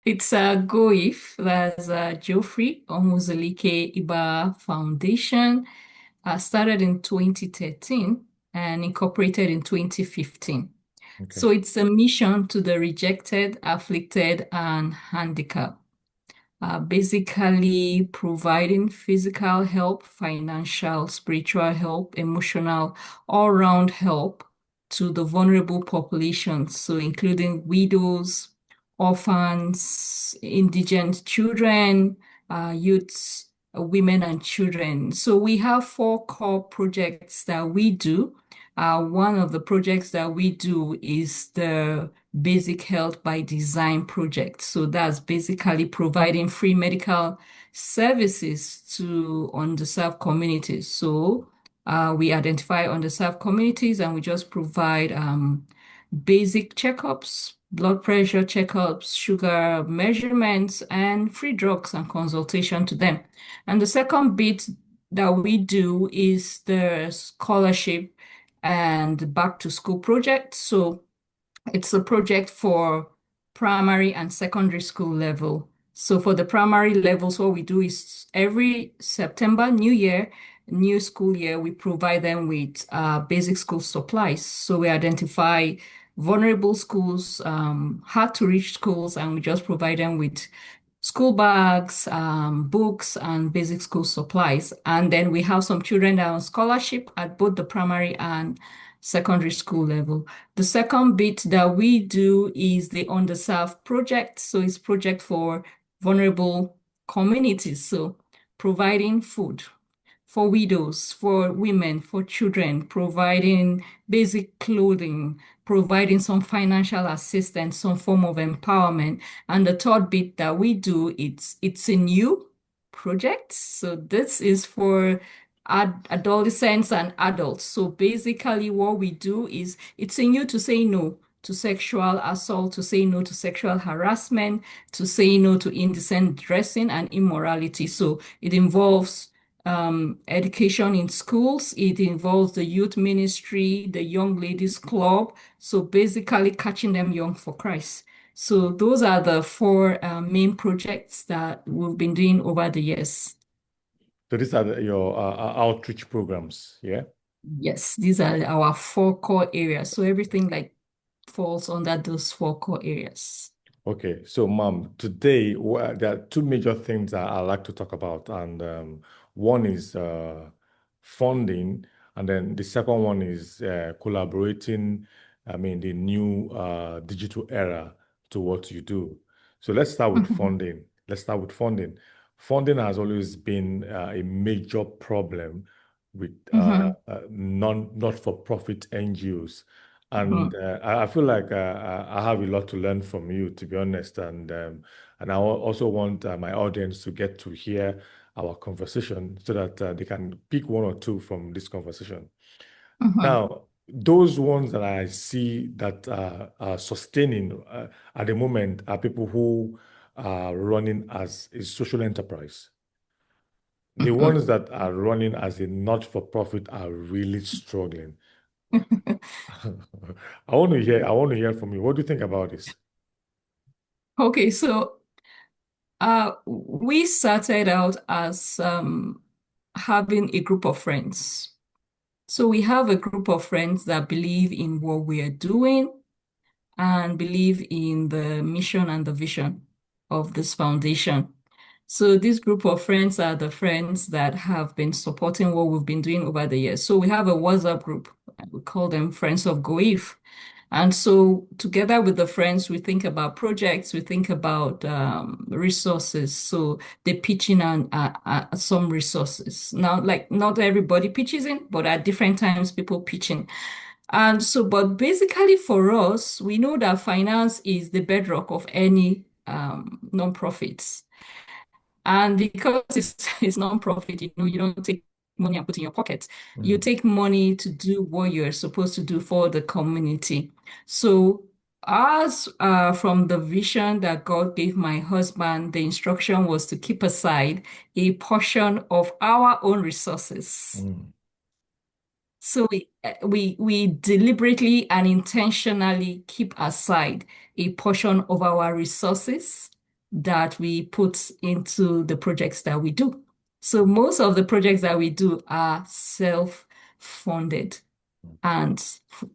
It's a GOIF, that's Geoffrey Omuzolike Iba Foundation, started in 2013 and incorporated in 2015. Okay. So it's a mission to the rejected, afflicted, and handicapped. Basically providing physical help, financial, spiritual help, emotional, all-round help to the vulnerable populations, so including widows, orphans, indigent children, youths, women, and children. So we have four core projects that we do. One of the projects that we do is the Basic Health by Design project. So that's basically providing free medical services to underserved communities. So we identify underserved communities and we just provide basic checkups, blood pressure checkups, sugar measurements, and free drugs and consultation to them. And the second bit that we do is the scholarship and back to school project. So it's a project for primary and secondary school level. So for the primary levels, what we do is every September, New Year, new school year, we provide them with basic school supplies. So we identify vulnerable schools, hard to reach schools, and we just provide them with school bags, books, and basic school supplies. And then we have some children that are on scholarship at both the primary and secondary school level. The second bit that we do is the underserved project. So it's project for vulnerable communities. So providing food for widows, for women, for children, providing basic clothing, providing some financial assistance, some form of empowerment. And the third bit that we do, it's a new project. So this is for adolescents and adults. So basically what we do is it's a new to say no to sexual assault, to say no to sexual harassment, to say no to indecent dressing and immorality. So it involves education in schools. It involves the youth ministry, the young ladies club. So basically catching them young for Christ. So those are the four main projects that we've been doing over the years. So these are your outreach programs, yeah? Yes, these are our four core areas. So everything like falls under those four core areas. Okay, so ma'am, today there are two major things that I like to talk about, and one is funding, and then the second one is collaborating. I mean, the new digital era to what you do. So let's start with funding. Let's start with funding. Funding has always been a major problem with Mhm, not-for-profit NGOs. And mhm, I feel like I have a lot to learn from you, to be honest. And I also want my audience to get to hear our conversation so that they can pick one or two from this conversation. mhm, Now, those ones that I see that are sustaining at the moment are people who are running as a social enterprise. The mhm. ones that are running as a not-for-profit are really struggling. I want to hear from you. What do you think about this? Okay, so we started out as having a group of friends. So we have a group of friends that believe in what we are doing and believe in the mission and the vision of this foundation. So this group of friends are the friends that have been supporting what we've been doing over the years. So we have a WhatsApp group. We call them Friends of Goif. And so together with the friends, we think about projects, we think about resources. So they pitch in on some resources. Now, like not everybody pitches in, but at different times people pitch in. And so, but basically for us, we know that finance is the bedrock of any non-profits. And because it's non-profit, you don't take money and put in your pocket. You Mm, take money to do what you're supposed to do for the community. So as from the vision that God gave my husband, the instruction was to keep aside a portion of our own resources. mm, So we deliberately and intentionally keep aside a portion of our resources that we put into the projects that we do. So most of the projects that we do are self-funded and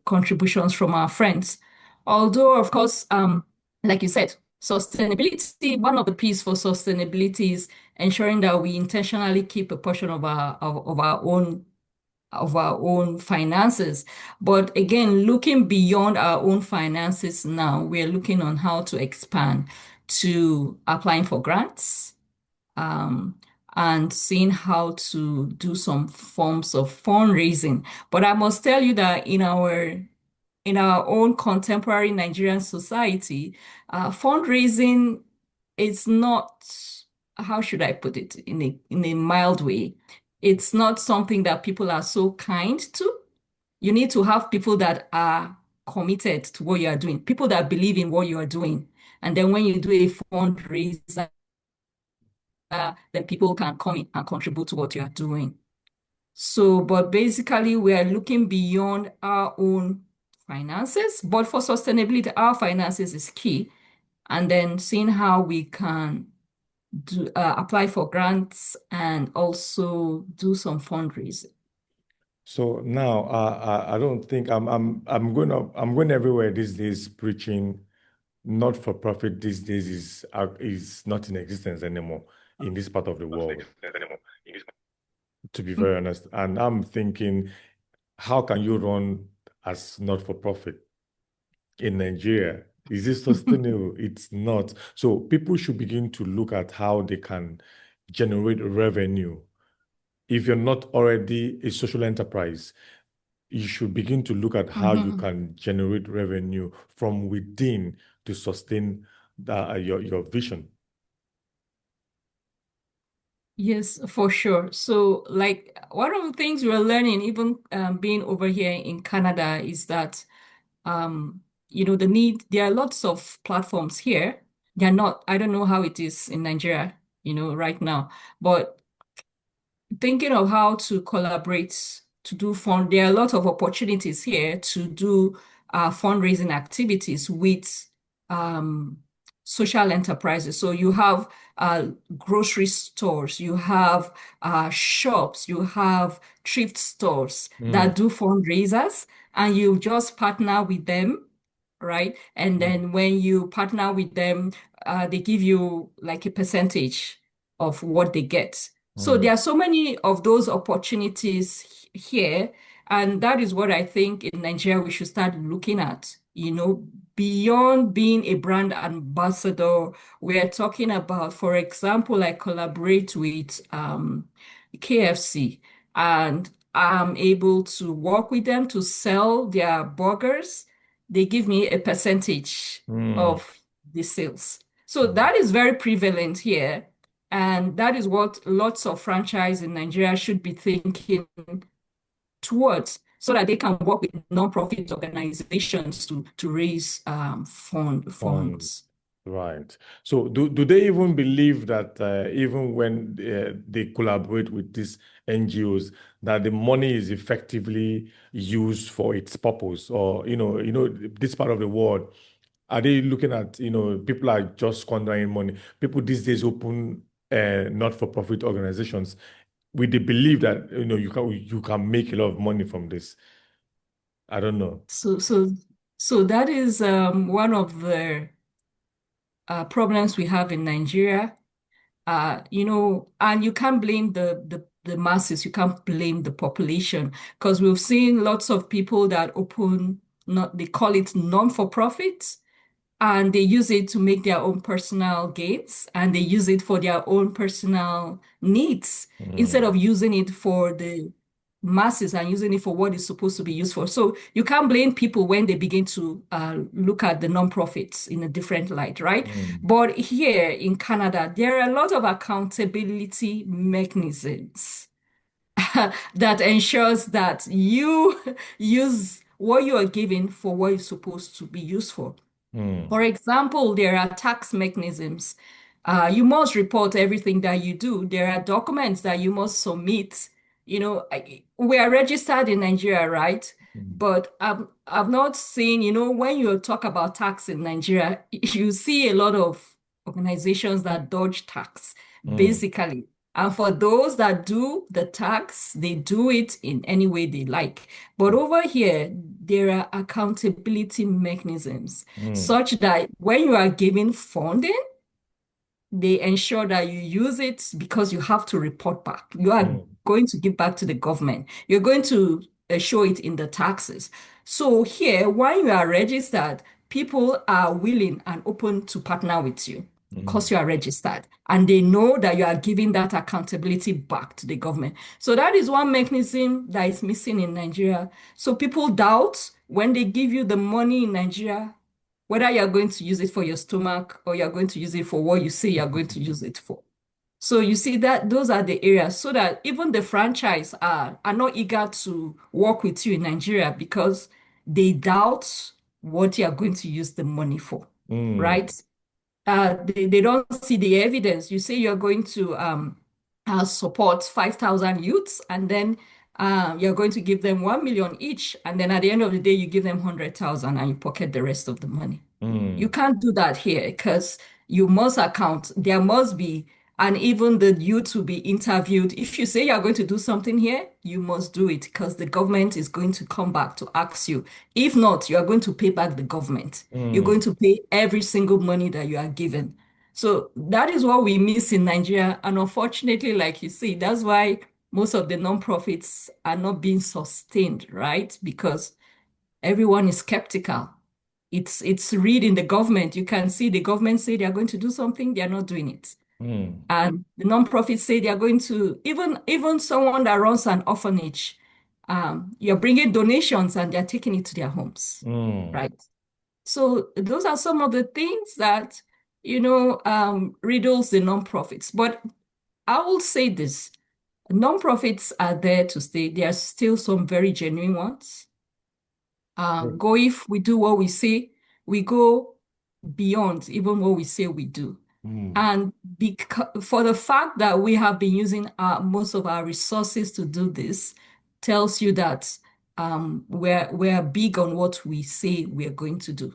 contributions from our friends. Although, of course, like you said, sustainability, one of the P's for sustainability is ensuring that we intentionally keep a portion of our own finances. But again, looking beyond our own finances now, we're looking on how to expand to applying for grants, um, and seeing how to do some forms of fundraising. But I must tell you that in our own contemporary Nigerian society, fundraising is not, how should I put it, in a mild way. It's not something that people are so kind to. You need to have people that are committed to what you are doing, people that believe in what you are doing. And then when you do a fundraiser, then people can come in and contribute to what you are doing. So, but basically, we are looking beyond our own finances. But for sustainability, our finances is key. And then seeing how we can apply for grants and also do some fundraising. So now I don't think I'm going everywhere these days preaching not for profit these days is not in existence anymore in this part of the world, to be very honest. And I'm thinking, how can you run as not for profit in Nigeria? Is it sustainable? It's not. So people should begin to look at how they can generate revenue. If you're not already a social enterprise, you should begin to look at how you Mhm. can generate revenue from within to sustain your vision. Yes, for sure. So, like, one of the things we're learning, even being over here in Canada, is that there are lots of platforms here. They're not, I don't know how it is in Nigeria, right now, but thinking of how to collaborate to do fund. There are a lot of opportunities here to do fundraising activities with um, social enterprises. So you have uh, grocery stores, you have shops, you have thrift stores Mm, that do fundraisers, and you just partner with them, right? And mm, then when you partner with them, they give you like a percentage of what they get. So mm, there are so many of those opportunities here, and that is what I think in Nigeria we should start looking at. Beyond being a brand ambassador, we are talking about, for example, I collaborate with KFC, and I'm able to work with them to sell their burgers. They give me a percentage mm, of the sales. So mm, that is very prevalent here. And that is what lots of franchise in Nigeria should be thinking towards, so that they can work with nonprofit organizations to raise fun. funds. Right. So do they even believe that even when they collaborate with these NGOs, that the money is effectively used for its purpose? Or, this part of the world, are they looking at, people are just squandering money? People these days open not-for-profit organizations with the belief that, you can make a lot of money from this. I don't know. So that is one of the problems we have in Nigeria. And you can't blame the masses, you can't blame the population, because we've seen lots of people that open, not they call it non-for-profit, and they use it to make their own personal gains, and they use it for their own personal needs instead Mm, of using it for the masses and using it for what it's supposed to be used for. So you can't blame people when they begin to look at the nonprofits in a different light, right? mm, But here in Canada, there are a lot of accountability mechanisms that ensures that you use what you are given for what it's supposed to be used for. mm, For example, there are tax mechanisms. You must report everything that you do. There are documents that you must submit. We are registered in Nigeria, right? mm, But I've not seen, when you talk about tax in Nigeria, you see a lot of organizations that dodge tax, Mm, basically. And for those that do the tax, they do it in any way they like. But over here, there are accountability mechanisms mm, such that when you are giving funding, they ensure that you use it because you have to report back. You are mm, going to give back to the government. You're going to show it in the taxes. So here, when you are registered, people are willing and open to partner with you because mm, you are registered and they know that you are giving that accountability back to the government. So that is one mechanism that is missing in Nigeria. So people doubt when they give you the money in Nigeria, whether you're going to use it for your stomach or you're going to use it for what you say you're going to use it for. So you see that those are the areas so that even the franchise are not eager to work with you in Nigeria because they doubt what you are going to use the money for, mm, right? They don't see the evidence. You say you're going to support 5,000 youths, and then you're going to give them 1 million each, and then at the end of the day, you give them 100,000 and you pocket the rest of the money. You mm, can't do that here because you must account. There must be, and even the youth will be interviewed. If you say you're going to do something here, you must do it because the government is going to come back to ask you. If not, you are going to pay back the government. You're going mm, to pay every single money that you are given. So that is what we miss in Nigeria. And unfortunately, like you see, that's why most of the nonprofits are not being sustained, right? Because everyone is skeptical. It's reading the government. You can see the government say they are going to do something, they are not doing it. mm, And the nonprofits say they are going to, even someone that runs an orphanage, you're bringing donations and they're taking it to their homes, mm. right? So those are some of the things that, riddles the nonprofits. But I will say this, nonprofits are there to stay. There are still some very genuine ones. Go if we do what we say, we go beyond even what we say we do. Mm, And for the fact that we have been using most of our resources to do this, tells you that we're big on what we say we're going to do.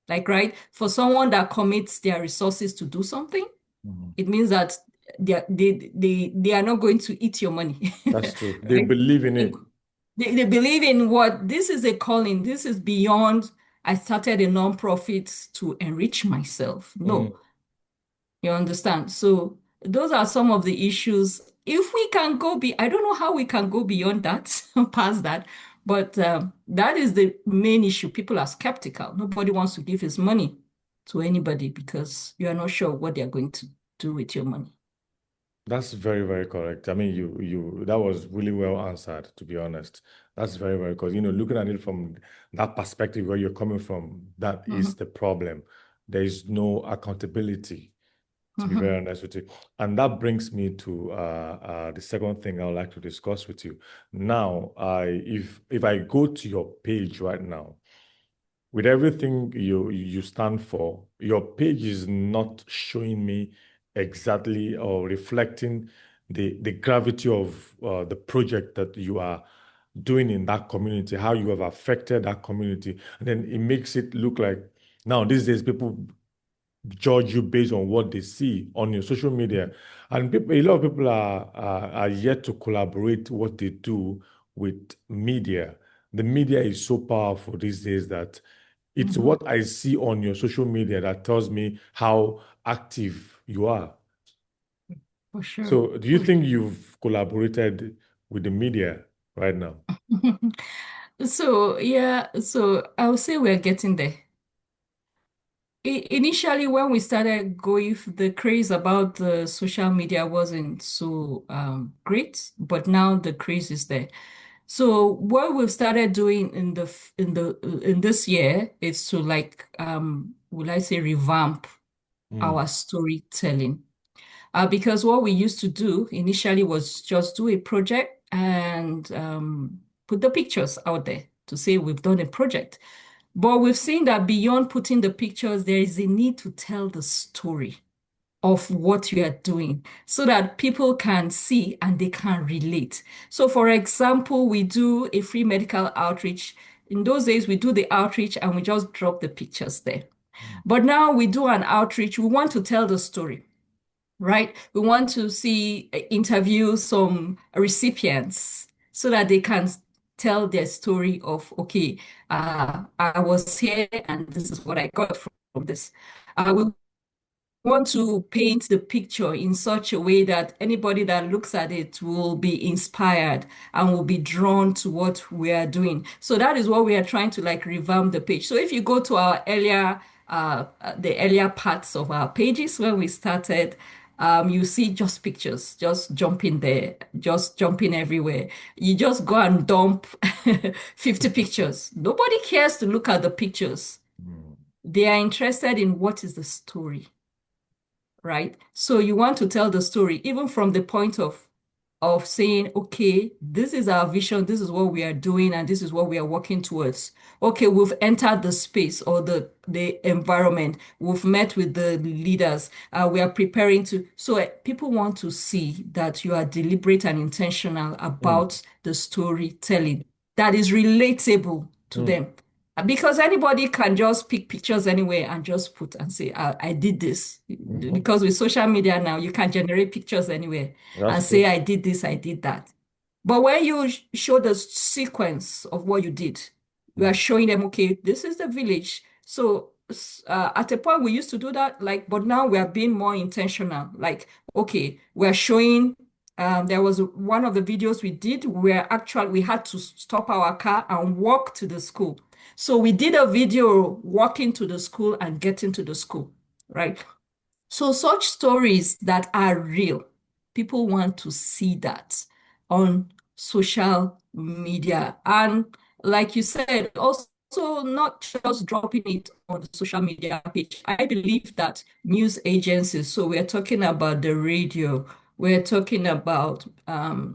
Like, right, for someone that commits their resources to do something, mm. it means that they are not going to eat your money. That's true. They Right? believe in They, it. they believe in what this is a calling. This is beyond. I started a nonprofit to enrich myself. Mm, No, you understand? So those are some of the issues. If we can I don't know how we can go beyond that, past that, but that is the main issue. People are skeptical. Nobody wants to give his money to anybody because you are not sure what they're going to do with your money. that's very, very correct. I mean, that was really well answered, to be honest. That's very, very, because, looking at it from that perspective where you're coming from, that is Mhm, the problem. There is no accountability, to be mhm, very honest with you. And that brings me to the second thing I would like to discuss with you. Now, if I go to your page right now, with everything you stand for, your page is not showing me exactly or reflecting the gravity of the project that you are doing in that community, how you have affected that community. And then it makes it look like now these days people judge you based on what they see on your social media. And a lot of people are yet to collaborate what they do with media. The media is so powerful these days that it's mhm. what I see on your social media that tells me how active you are. For sure. So, do you think you've collaborated with the media right now? So yeah, so I would say we're getting there. Initially, when we started going, the craze about the social media wasn't so great, but now the craze is there. So what we've started doing in this year is to like will I say revamp Mm, our storytelling. Because what we used to do initially was just do a project and put the pictures out there to say we've done a project. But we've seen that beyond putting the pictures, there is a need to tell the story of what you are doing so that people can see and they can relate. So, for example, we do a free medical outreach. In those days, we do the outreach and we just drop the pictures there. Mm. But now we do an outreach. We want to tell the story, right? We want to see, interview some recipients so that they can tell their story of, okay, I was here and this is what I got from this. We want to paint the picture in such a way that anybody that looks at it will be inspired and will be drawn to what we are doing. So that is what we are trying to like revamp the page. So if you go to our the earlier parts of our pages when we started, you see just pictures, just jumping there, just jumping everywhere. You just go and dump 50 pictures. Nobody cares to look at the pictures. Mm. They are interested in what is the story, right? So you want to tell the story, even from the point of saying, okay, this is our vision, this is what we are doing, and this is what we are working towards. Okay, we've entered the space or the environment. We've met with the leaders. We are preparing to. So people want to see that you are deliberate and intentional Mm. about the storytelling that is relatable to Mm. them. Because anybody can just pick pictures anywhere and just put and say, I did this. Mhm. Because with social media now, you can generate pictures anywhere That's and say, true. I did this, I did that. But when you show the sequence of what you did, you are Mm. showing them, okay, this is the village. So at a point, we used to do that, like, but now we are being more intentional. Like, okay, we're showing. There was one of the videos we did where actually we had to stop our car and walk to the school. So we did a video walking to the school and getting to the school, right? So such stories that are real, people want to see that on social media. And like you said, also not just dropping it on the social media page. I believe that news agencies, so we're talking about the radio, we're talking about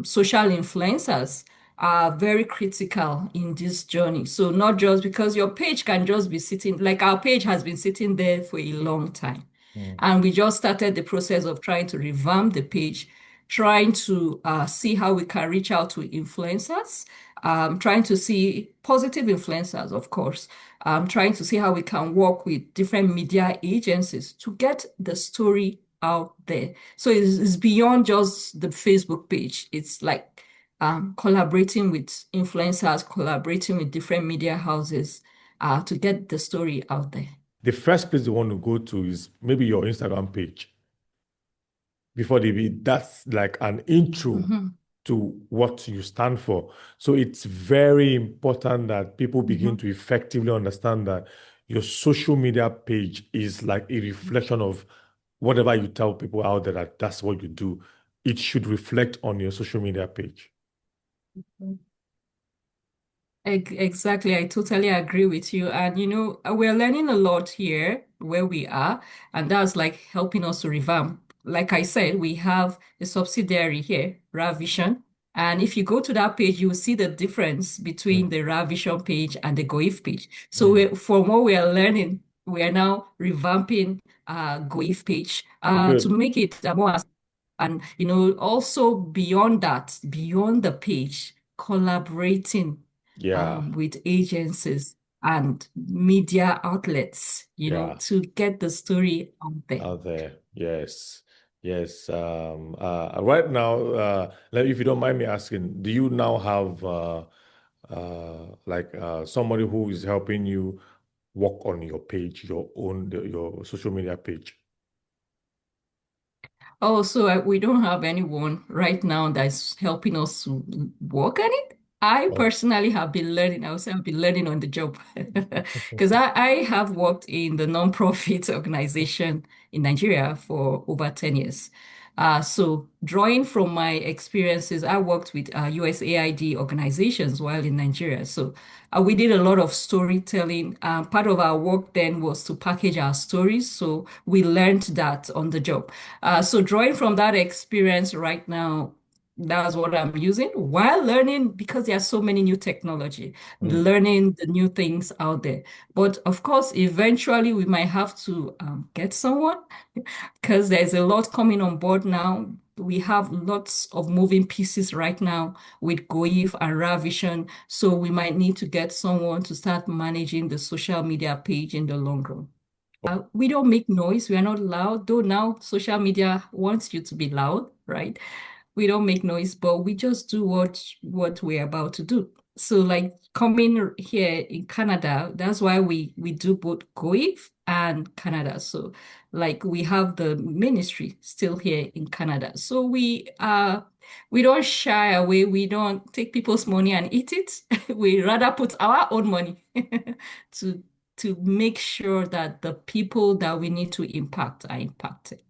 social influencers, are very critical in this journey. So not just because your page can just be sitting, like our page has been sitting there for a long time. Mm. And we just started the process of trying to revamp the page, trying to see how we can reach out to influencers, trying to see positive influencers, of course, trying to see how we can work with different media agencies to get the story out there. So it's beyond just the Facebook page. It's like collaborating with influencers, collaborating with different media houses to get the story out there. The first place they want to go to is maybe your Instagram page before they be that's like an intro Mhm, to what you stand for. So it's very important that people begin mhm. to effectively understand that your social media page is like a reflection of whatever you tell people out there that that's what you do. It should reflect on your social media page. Exactly. I totally agree with you. And, we're learning a lot here where we are, and that's like helping us to revamp. Like I said, we have a subsidiary here, Vision. And if you go to that page, you will see the difference between Mm. the Vision page and the GoIF page. So Mm. from what we are learning, we are now revamping GoIF page to Good. make it more, and also beyond that, beyond the page, collaborating Yeah. with agencies and media outlets, Yeah. to get the story out there. Out there. Yes. Yes. Right now, like, if you don't mind me asking, do you now have like somebody who is helping you work on your page, your social media page? Oh, so we don't have anyone right now that's helping us to work on it. I Oh. personally have been learning. I would say I've been learning on the job because I have worked in the nonprofit organization in Nigeria for over 10 years. So drawing from my experiences, I worked with USAID organizations while in Nigeria. So we did a lot of storytelling. Part of our work then was to package our stories. So we learned that on the job. So drawing from that experience right now, that's what I'm using while learning because there are so many new technology, Mm. learning the new things out there. But of course, eventually we might have to get someone because there's a lot coming on board now. We have lots of moving pieces right now with GoIF and Ravision. So we might need to get someone to start managing the social media page in the long run. We don't make noise. We are not loud, though now social media wants you to be loud, right? We don't make noise, but we just do what we're about to do. So like coming here in Canada, that's why we do both GOIF and Canada. So like we have the ministry still here in Canada. So we don't shy away. We don't take people's money and eat it. We rather put our own money to to make sure that the people that we need to impact are impacted.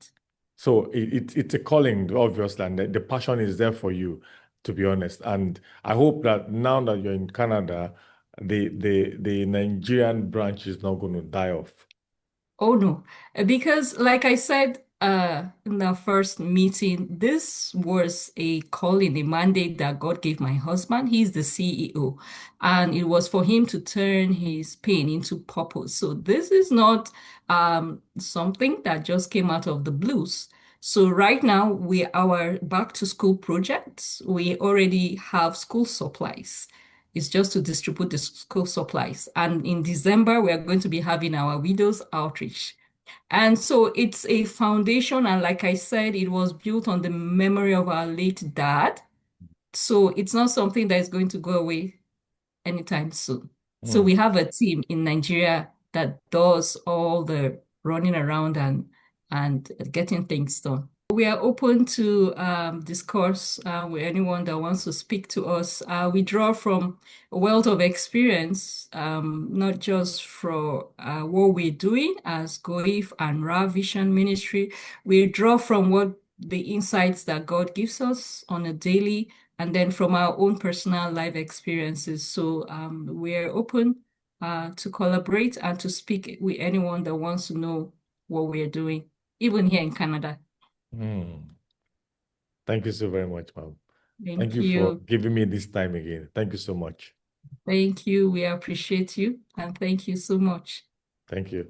So it's a calling, obviously, and the passion is there for you, to be honest. And I hope that now that you're in Canada, the Nigerian branch is not going to die off. Oh no, because like I said in the first meeting, this was a calling, a mandate that God gave my husband. He's the CEO, and it was for him to turn his pain into purpose. So this is not something that just came out of the blues. So right now, our back to school projects, we already have school supplies. It's just to distribute the school supplies. And in December, we are going to be having our widows outreach. And so it's a foundation. And like I said, it was built on the memory of our late dad. So it's not something that is going to go away anytime soon. So Mm. we have a team in Nigeria that does all the running around and getting things done. We are open to discourse with anyone that wants to speak to us. We draw from a wealth of experience, not just for what we're doing as GOIF and RA Vision Ministry. We draw from what the insights that God gives us on a daily and then from our own personal life experiences. So we're open to collaborate and to speak with anyone that wants to know what we're doing, even here in Canada. Mm. Thank you so very much, ma'am. Thank Thank you for you. giving me this time again. Thank you so much. Thank you. We appreciate you and thank you so much. Thank you.